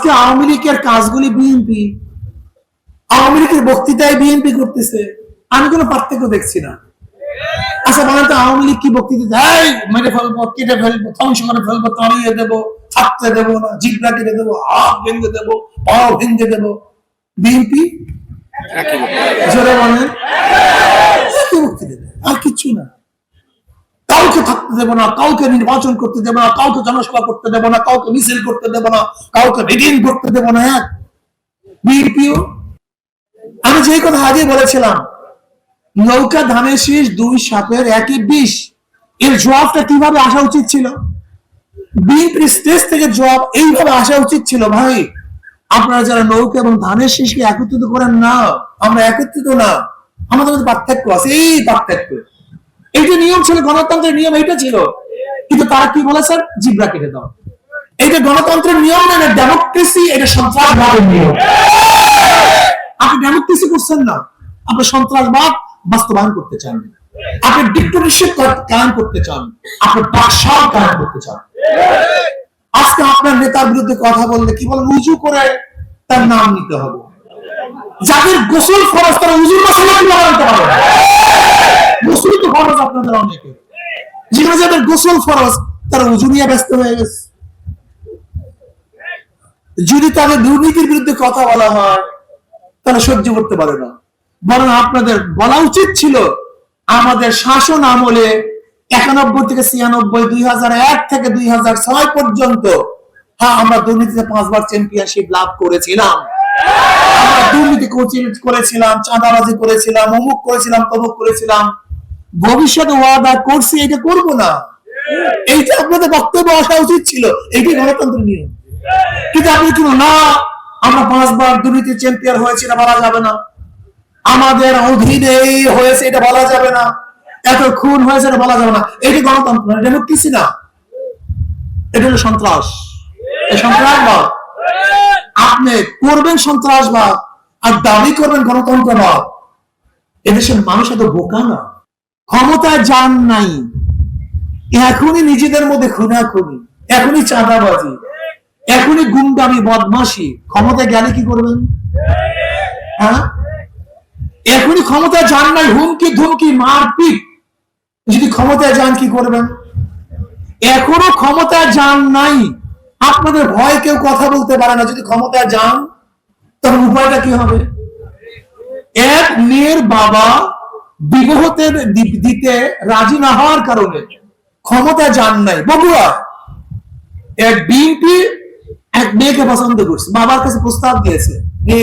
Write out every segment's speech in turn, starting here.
আজকে আওয়ামী লীগের কাজগুলি বিএনপি, আওয়ামী লীগের বক্তৃতায় বিএনপি করতেছে, আমি কোনো পার্থক্য দেখছি না। আচ্ছা বলেন তো আওয়ামী লীগ কি বক্তৃতা, মেরে ফেলবো, কেটে ফেলবো, ধ্বংস করে ফেলবো, তাড়িয়ে দেবো, থাকতে দেবো না, জিব্রা কেটে দেবো, হাত ভেঙে দেবো, পাও ভেঙে দেবো। বিএনপি জোরে বলেন বক্তৃতা, আর কিচ্ছু না। কাউকে থাকতে দেবো না, কাউকে নির্বাচন করতে দেবো না, কাউকে জনসভা করতে দেবো না, কাউকে মিছিল করতে দেবো না, কাউকে মিটিং করতে দেবো না। এক বিএনপিও, আমি যে কথা আগে বলেছিলাম, নৌকা ধানের শীষ দুই সাপের একই বিষ, এর জবাবটা কিভাবে আসা উচিত ছিল? বিএনপির স্টেজ থেকে জবাব এইভাবে আসা উচিত ছিল, ভাই আপনারা যারা নৌকা এবং ধানের শীষকে একত্রিত করেন না, আমরা একত্রিত না, আমাদের মধ্যে পার্থক্য আছে, এই পার্থক্য। এইটা নিয়ম ছিল, গণতন্ত্রের নিয়ম এইটা ছিল, কিন্তু তারা কি বলে স্যার, জিব্রা কেটে দাও। এইটা গণতন্ত্রের নিয়ম না, ডেমোক্রেসি, এটা সন্ত্রাসবাদের নিয়ম। আপনি ডেমোক্রেসি করছেন না, আপনি সন্ত্রাসবাদ বাস্তবায়ন করতে চান, আপনি ডিক্টেটরশিপ কায়েম করতে চান, আপনি বাদশাহ কায়েম করতে চান। আজকে আপনার নেতার বিরুদ্ধে কথা বললে কি বলেন, উজু করে তার নাম নিতে হবে। যাদের গোসল ফরজ তারা উজুর মশলা কি বানাতে পারে? গোসল তো ফরজ আপনাদের অনেকে, যেখানে যাদের গোসল ফরজ তারা উজু নিয়ে ব্যস্ত হয়ে গেছে। যদি তাদের দুর্নীতির বিরুদ্ধে কথা বলা হয় তারা সহ্য করতে পারে না, বরং আপনাদের বলা উচিত ছিল আমাদের শাসন আমলে 91 থেকে 96, 2001 থেকে 2006 পর্যন্ত, হ্যাঁ আমরা দুর্নীতিতে 5 বার চ্যাম্পিয়নশিপ লাভ করেছিলাম, আমরা দুর্নীতি করেছিলাম, চাঁদাবাজি করেছিলাম, অমুক করেছিলাম, তমুক করেছিলাম, ভবিষ্যতে ওয়াদা করছি এটা করব না। এইটা আপনাদের বক্তব্য আসা উচিত ছিল, এইটাই গণতন্ত্রের নিয়ম। কিন্তু আপনি কি না, আমরা 5 বার দুর্নীতি চ্যাম্পিয়ন হয়েছি না বলা যাবে না, আমাদের অধীনে হয়েছে এটা বলা যাবে না, এত খুন হয়েছে এটা বলা যাবে না। এটি গণতন্ত্র, ডেমোক্রেসি না, এটা হলো সন্ত্রাস, এই সন্ত্রাসবাদ। আপনি করবেন সন্ত্রাসবাদ আর দাবি করবেন গণতন্ত্রবাদ। এদেশের মানুষ এত বোকা না, ক্ষমতায় যান নাই, এখনই নিজেদের মধ্যে খুনাখুনি, এখনই চাঁদাবাজি, এখনই গুন্ডামি, বদমাশি, ক্ষমতায় গেলে কি করবেন? হ্যাঁ, এখনই ক্ষমতায় যান নাই, হুমকি ধুমকি মারপিট, যদি ক্ষমতায় যান কি করবেন? এখনো ক্ষমতায় যান নাই, আপনাদের ভয় কেউ কথা বলতে পারে না, যদি ক্ষমতায় যান তখন উপায়টা কি হবে? এক মেয়ের বাবা বিবাহতে দিতে রাজি না হওয়ার কারণে ক্ষমতায় যান নাই, বগুড়া এক বিএনপি এক মেয়েকে পছন্দ করছে, বাবার কাছে প্রস্তাব দিয়েছে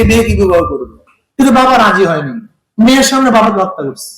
মেয়েকে বিবাহ করবে, কিন্তু বাবা রাজি হয়নি, মেয়ের সামনে বাবাকে হত্যা করছে।